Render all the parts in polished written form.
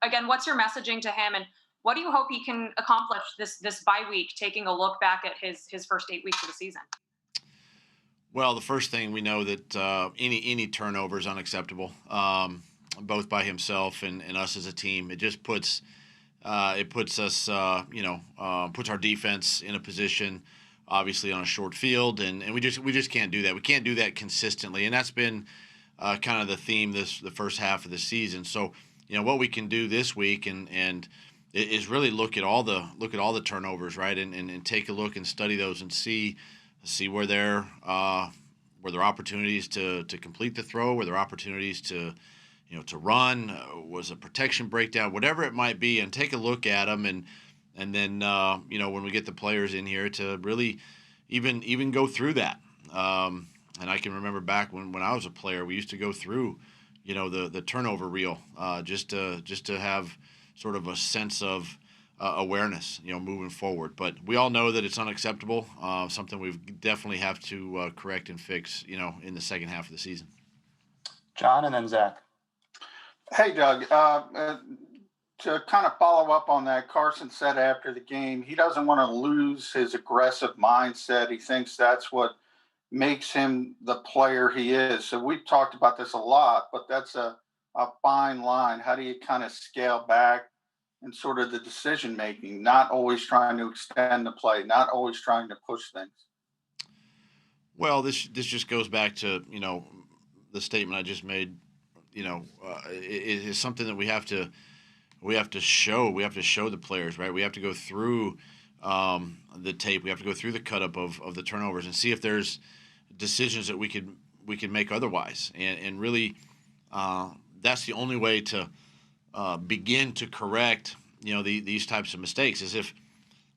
Again, what's your messaging to him, and what do you hope he can accomplish this bye week, taking a look back at his first 8 weeks of the season? Well, the first thing we know that any turnover is unacceptable, both by himself and us as a team. It just puts us, puts our defense in a position, obviously on a short field, and we just can't do that. We can't do that consistently, and that's been kind of the theme the first half of the season. So, what we can do this week and is really look at all the turnovers, right, and take a look and study those and see where there were there opportunities to complete the throw, were there opportunities to run, was a protection breakdown, whatever it might be, and take a look at them, and then when we get the players in here to really even go through that. And I can remember back when I was a player, we used to go through the turnover reel, just to have sort of a sense of awareness, moving forward. But we all know that it's unacceptable, something we definitely have to correct and fix, in the second half of the season. John, and then Zach. Hey, Doug. To kind of follow up on that, Carson said after the game he doesn't want to lose his aggressive mindset. He thinks that's what makes him the player he is. So we've talked about this a lot, but that's a fine line. How do you kind of scale back and sort of the decision making, not always trying to extend the play, not always trying to push things? Well, this just goes back to the statement I just made. It is something that we have to show. We have to show the players, right? We have to go through the tape. We have to go through the cut up of the turnovers and see if there's decisions that we could make otherwise. And really, that's the only way to begin to correct these types of mistakes. Is if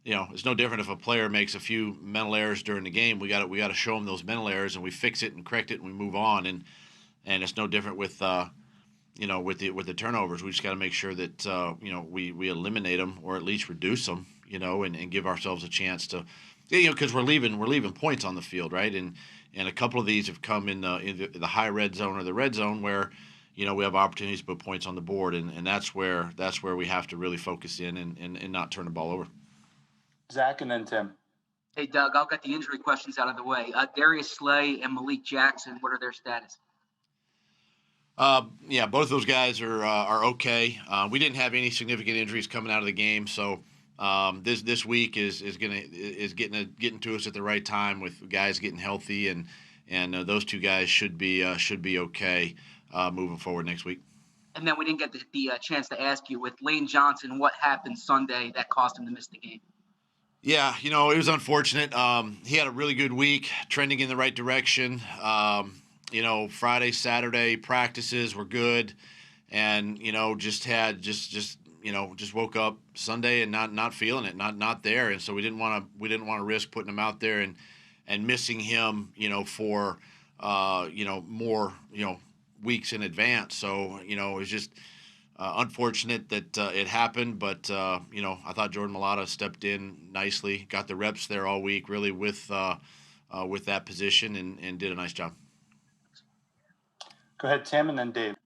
it's no different if a player makes a few mental errors during the game. We got to show them those mental errors, and we fix it and correct it and we move on. And it's no different with with the turnovers. We just got to make sure that we eliminate them or at least reduce them, and give ourselves a chance to, because we're leaving points on the field, right? And a couple of these have come in the high red zone or the red zone where we have opportunities to put points on the board, and that's where we have to really focus in and not turn the ball over. Zach, and then Tim. Hey, Doug, I'll get the injury questions out of the way. Darius Slay and Malik Jackson, what are their status? Yeah, both of those guys are okay. We didn't have any significant injuries coming out of the game, so this week is getting to us at the right time with guys getting healthy, and those two guys should be okay moving forward next week. And then we didn't get the chance to ask you with Lane Johnson, what happened Sunday that caused him to miss the game? Yeah, it was unfortunate. He had a really good week, trending in the right direction. Friday, Saturday practices were good, and just woke up Sunday and not feeling it, not there, and so we didn't want to risk putting him out there and missing him, for more weeks in advance. So it was just unfortunate that it happened, but I thought Jordan Mailata stepped in nicely, got the reps there all week, really with that position, and did a nice job. Go ahead, Tim, and then Dave.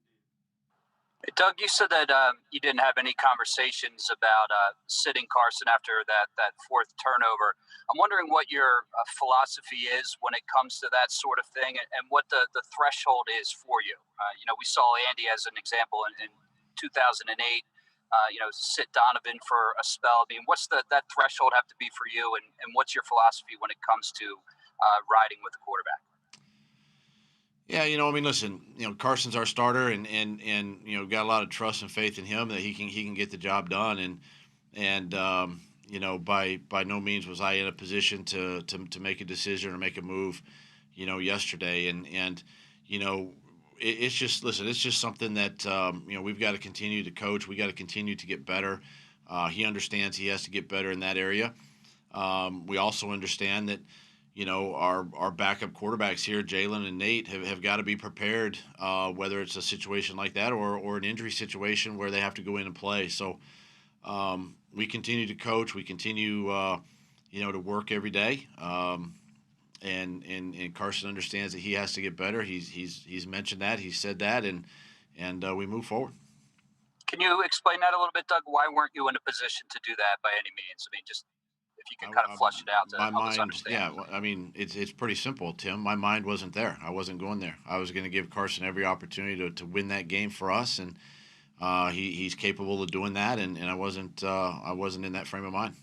Doug, you said that you didn't have any conversations about sitting Carson after that fourth turnover. I'm wondering what your philosophy is when it comes to that sort of thing, and what the threshold is for you. We saw Andy as an example in 2008. Sit Donovan for a spell. I mean, what's that threshold have to be for you, and what's your philosophy when it comes to riding with the quarterback? Yeah, listen, Carson's our starter, and got a lot of trust and faith in him that he can get the job done, and by no means was I in a position to make a decision or make a move, yesterday, and it's just something that we've got to continue to coach. We got to continue to get better. He understands he has to get better in that area. We also understand that. Our backup quarterbacks here, Jalen and Nate, have got to be prepared, whether it's a situation like that or an injury situation where they have to go in and play. So we continue to coach. We continue, to work every day. And Carson understands that he has to get better. He's mentioned that. He said that, and we move forward. Can you explain that a little bit, Doug? Why weren't you in a position to do that by any means? I mean, just if you could kind of flush it out to My help us mind, understand. yeah. I mean, it's pretty simple, Tim. My mind wasn't there. I wasn't going there. I was going to give Carson every opportunity to win that game for us, and he's capable of doing that. And I wasn't in that frame of mind.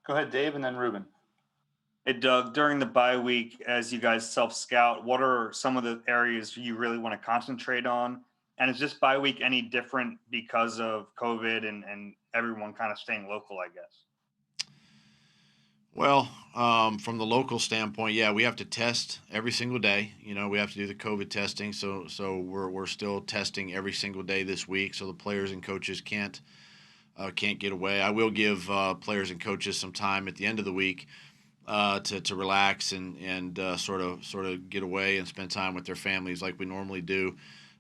Go ahead, Dave, and then Ruben. Hey, Doug, during the bye week, as you guys self-scout, what are some of the areas you really want to concentrate on? And is this bye week any different because of COVID and everyone kind of staying local, I guess? Well, from the local standpoint, yeah, we have to test every single day. We have to do the COVID testing. So we're still testing every single day this week. So the players and coaches can't get away. I will give players and coaches some time at the end of the week to relax and sort of get away and spend time with their families like we normally do.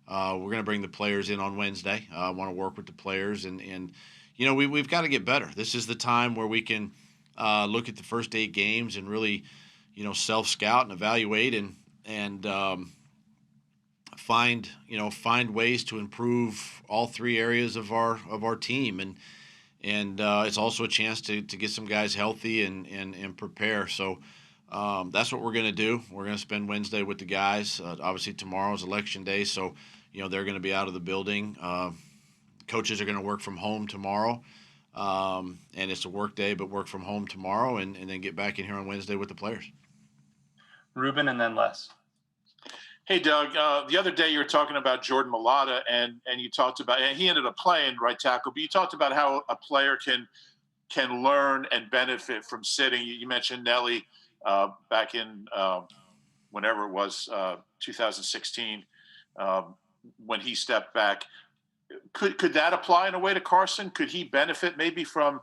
We're going to bring the players in on Wednesday. I want to work with the players and we've got to get better. This is the time where we can look at the first 8 games and really, self-scout and evaluate and find ways to improve all 3 areas of our team. And it's also a chance to get some guys healthy and prepare. So that's what we're going to do. We're going to spend Wednesday with the guys. Obviously tomorrow is election day, so they're going to be out of the building. Coaches are going to work from home tomorrow. And it's a work day, but work from home tomorrow and then get back in here on Wednesday with the players. Ruben and then Les. Hey, Doug, the other day you were talking about Jordan Mailata and you talked about, and he ended up playing right tackle, but you talked about how a player can learn and benefit from sitting. You mentioned Nelly back in whenever it was 2016 when he stepped back. Could that apply in a way to Carson? Could he benefit maybe from,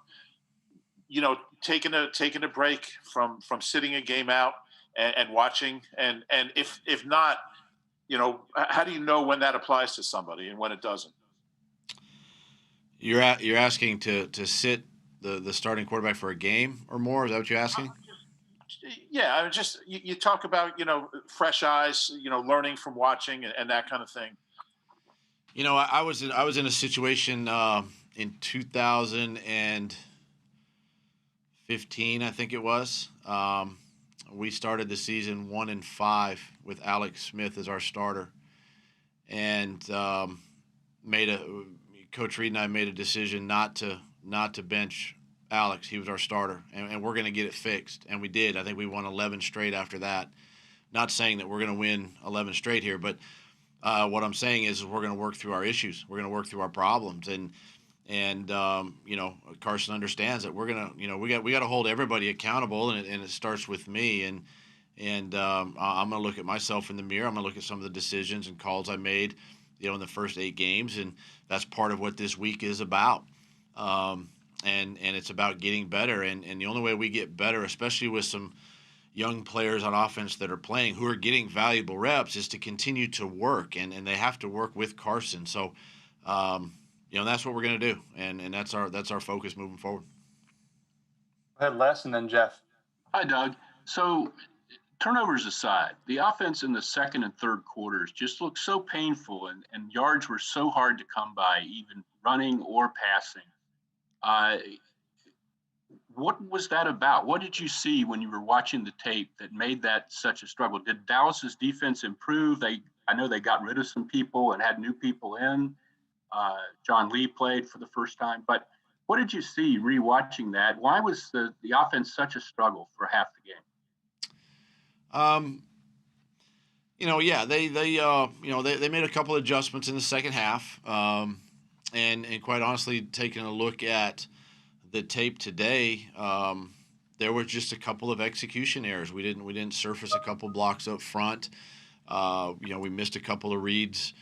taking a break from sitting a game out and watching? And if not, how do you know when that applies to somebody and when it doesn't? You're asking to sit the starting quarterback for a game or more? Is that what you're asking? Yeah, I mean, just you talk about fresh eyes, learning from watching and that kind of thing. I was in a situation in 2015, I think it was. We started the season 1-5 with Alex Smith as our starter, and Coach Reed and I made a decision not to bench Alex. He was our starter, and we're going to get it fixed, and we did. I think we won 11 straight after that. Not saying that we're going to win 11 straight here, but what I'm saying is we're going to work through our issues. We're going to work through our problems, and Carson understands that we're going to, we got to hold everybody accountable, and it starts with me. And I'm going to look at myself in the mirror. I'm going to look at some of the decisions and calls I made, in the first 8 games, and that's part of what this week is about. And it's about getting better, and the only way we get better, especially with some young players on offense that are playing who are getting valuable reps, is to continue to work, and they have to work with Carson. So, that's what we're going to do, and that's our focus moving forward. Go ahead, Les, and then Jeff. Hi, Doug. So, turnovers aside, the offense in the second and third quarters just looked so painful, and yards were so hard to come by, even running or passing. What was that about? What did you see when you were watching the tape that made that such a struggle? Did Dallas's defense improve? I know they got rid of some people and had new people in. John Lee played for the first time, but what did you see rewatching that? Why was the offense such a struggle for half the game? They made a couple of adjustments in the second half, and quite honestly, taking a look at the tape today, there were just a couple of execution errors. We didn't surface a couple blocks up front. We missed a couple of reads,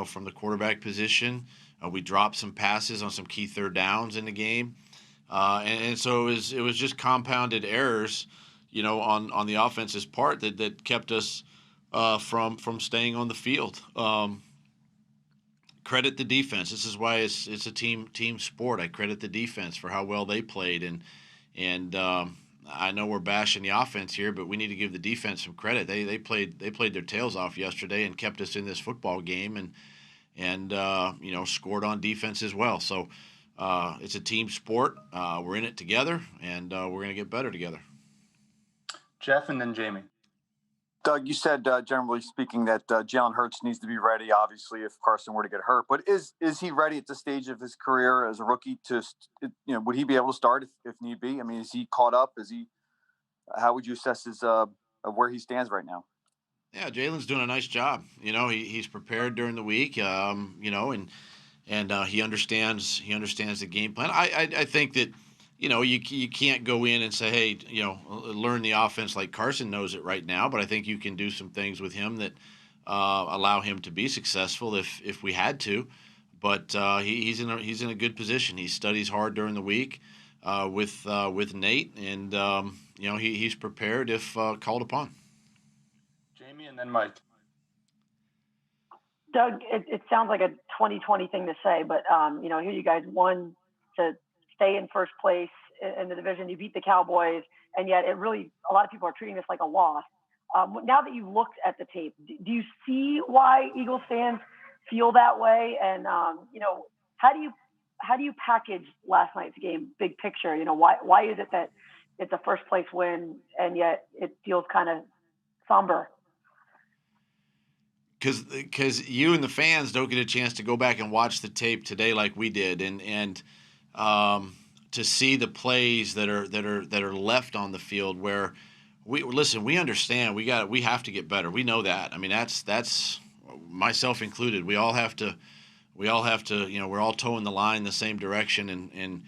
from the quarterback position. We dropped some passes on some key third downs in the game, and so it was just compounded errors, on the offense's part that kept us from staying on the field. Credit the defense. This is why it's a team sport. I credit the defense for how well they played, and I know we're bashing the offense here, but we need to give the defense some credit. They played their tails off yesterday and kept us in this football game, and scored on defense as well. So it's a team sport. We're in it together, and we're going to get better together. Jeff and then Jamie. Doug, you said, generally speaking, that Jalen Hurts needs to be ready, obviously, if Carson were to get hurt. But is he ready at this stage of his career as a rookie would he be able to start if need be? I mean, is he caught up? How would you assess his where he stands right now? Yeah, Jalen's doing a nice job. He's prepared during the week, and he understands the game plan. I think that, you can't go in and say, hey, learn the offense like Carson knows it right now. But I think you can do some things with him that allow him to be successful if we had to. But he's in a good position. He studies hard during the week with Nate, and he's prepared if called upon. Jamie and then Mike. Doug, it sounds like a 2020 thing to say, but here you guys won to stay in first place in the division. You beat the Cowboys, and yet a lot of people are treating this like a loss. Now that you looked at the tape, do you see why Eagles fans feel that way? And how do you package last night's game, big picture? Why is it that it's a first place win and yet it feels kind of somber? Because you and the fans don't get a chance to go back and watch the tape today like we did, and to see the plays that are left on the field where we understand we have to get better. We know that. I mean, that's myself included. We all have to. We're all towing the line the same direction, and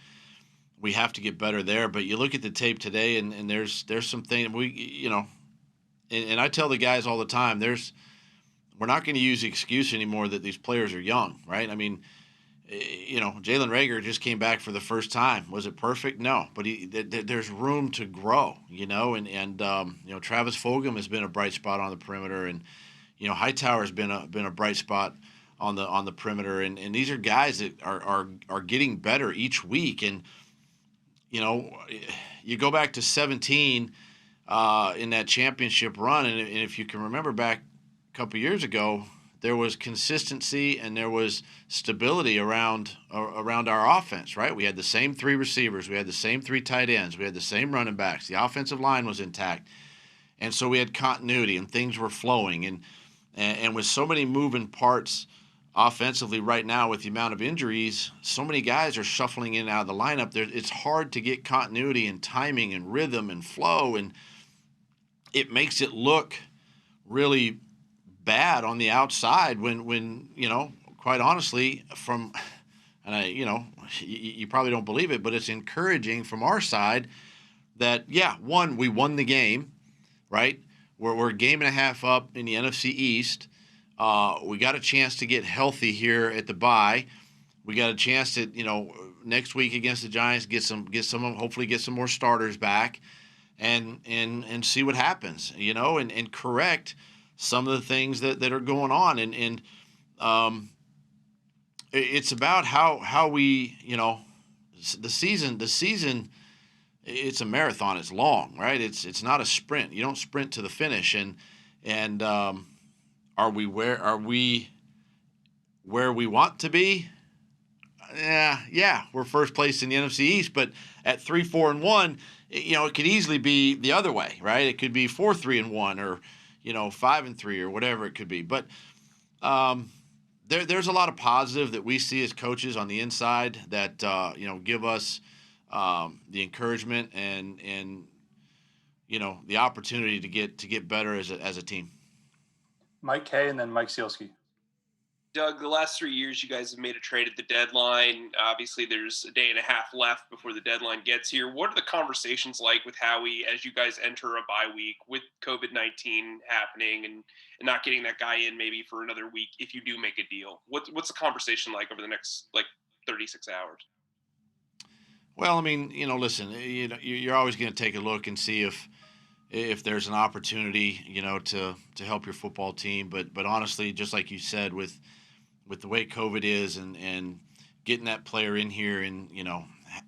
we have to get better there. But you look at the tape today, and there's some things and I tell the guys all the time, we're not going to use the excuse anymore that these players are young, right? I mean, Jalen Reagor just came back for the first time. Was it perfect? No, but there's room to grow, and Travis Fulgham has been a bright spot on the perimeter, and Hightower's been a bright spot on the perimeter, and these are guys that are getting better each week. And you go back to 2017 in that championship run, and if you can remember back a couple years ago, there was consistency and there was stability around our offense, right? We had the same three receivers, we had the same three tight ends, we had the same running backs, the offensive line was intact, and so we had continuity and things were flowing. And with so many moving parts offensively right now, with the amount of injuries, so many guys are shuffling in and out of the lineup. It's hard to get continuity and timing and rhythm and flow, and it makes it look really bad on the outside when quite honestly, you probably don't believe it, but it's encouraging from our side that we won the game, right? We're a game and a half up in the NFC East. We got a chance to get healthy here at the bye. We got a chance to, next week against the Giants, hopefully get some more starters back, and see what happens, and correct some of the things that are going on. And it's about how we, the season. It's a marathon. It's long, right? It's not a sprint. You don't sprint to the finish. And are we where we want to be? Yeah, we're first place in the NFC East, but at 3-4-1, it could easily be the other way, right? It could be 4-3-1 or 5-3 or whatever it could be. But there's a lot of positive that we see as coaches on the inside that give us the encouragement and the opportunity to get better as a team. Mike Kay and then Mike Sealski. Doug, the last 3 years you guys have made a trade at the deadline. Obviously, there's a day and a half left before the deadline gets here. What are the conversations like with Howie as you guys enter a bye week with COVID-19 happening and not getting that guy in maybe for another week if you do make a deal? What's the conversation like over the next 36 hours? Well, I mean, listen, you're always going to take a look and see if there's an opportunity, to help your football team. But honestly, just like you said, with the way COVID is and getting that player in here, and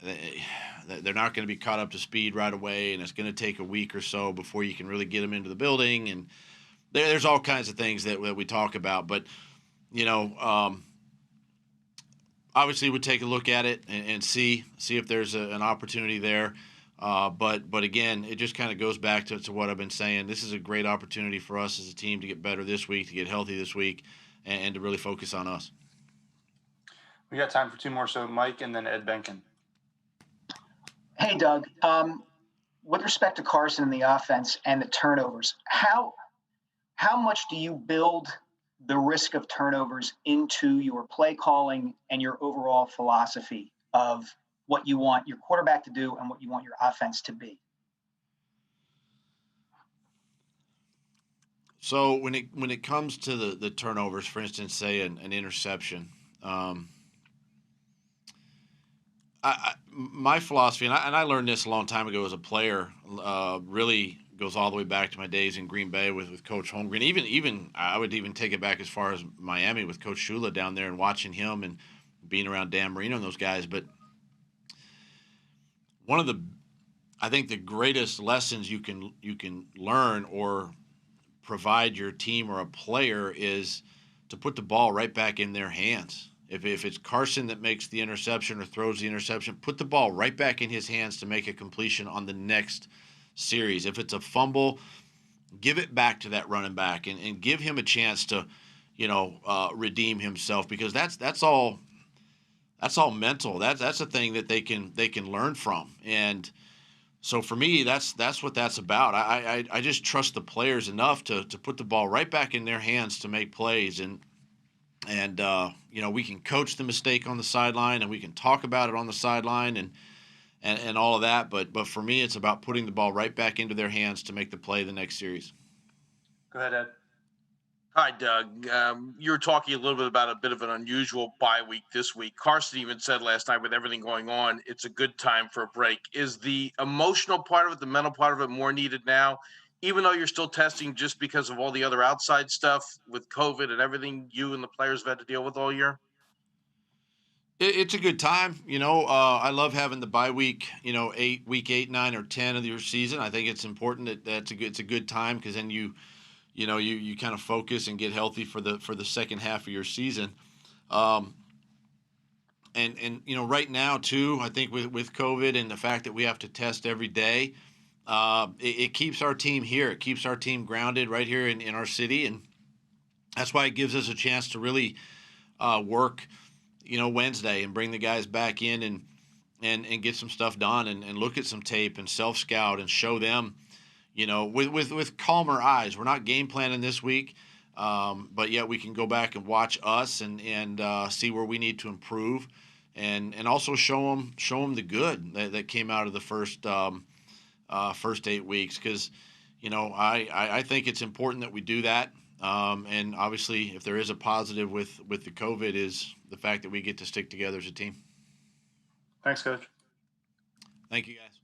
they're not going to be caught up to speed right away, and it's going to take a week or so before you can really get them into the building. And there's all kinds of things that we talk about. But obviously would take a look at it and see if there's an opportunity there. But again, it just kind of goes back to what I've been saying. This is a great opportunity for us as a team to get better this week, to get healthy this week, and to really focus on us. We got time for two more. So Mike and then Ed Benkin. Hey, Doug. With respect to Carson and the offense and the turnovers, how much do you build the risk of turnovers into your play calling and your overall philosophy of what you want your quarterback to do and what you want your offense to be? So when it comes to the turnovers, for instance, say an interception, my philosophy, and I learned this a long time ago as a player, really goes all the way back to my days in Green Bay with Coach Holmgren. Even I would even take it back as far as Miami with Coach Shula down there and watching him and being around Dan Marino and those guys. But I think the greatest lessons you can learn or provide your team or a player is to put the ball right back in their hands. If it's Carson that makes the interception or throws the interception, put the ball right back in his hands to make a completion on the next series. If it's a fumble, give it back to that running back and give him a chance to, redeem himself, because that's all mental. That's a thing that they can learn from. And so for me, that's what that's about. I just trust the players enough to put the ball right back in their hands to make plays. And we can coach the mistake on the sideline and we can talk about it on the sideline and all of that. But for me, it's about putting the ball right back into their hands to make the play the next series. Go ahead, Ed. Hi, Doug. You were talking a little bit about a bit of an unusual bye week this week. Carson even said last night, with everything going on, it's a good time for a break. Is the emotional part of it, the mental part of it, more needed now, even though you're still testing just because of all the other outside stuff with COVID and everything you and the players have had to deal with all year? It's a good time. I love having the bye week, week 8, 9, or 10 of your season. I think it's important that it's a good time, because then you kind of focus and get healthy for the second half of your season. And right now too, I think with COVID and the fact that we have to test every day, it keeps our team here. It keeps our team grounded right here in our city, and that's why it gives us a chance to really work, Wednesday, and bring the guys back in and get some stuff done and look at some tape and self-scout and show them, with calmer eyes. We're not game planning this week, but yet we can go back and watch us and see where we need to improve, and also show them the good that came out of the first 8 weeks, because I think it's important that we do that. And obviously, if there is a positive with the COVID, is the fact that we get to stick together as a team. Thanks, Coach. Thank you, guys.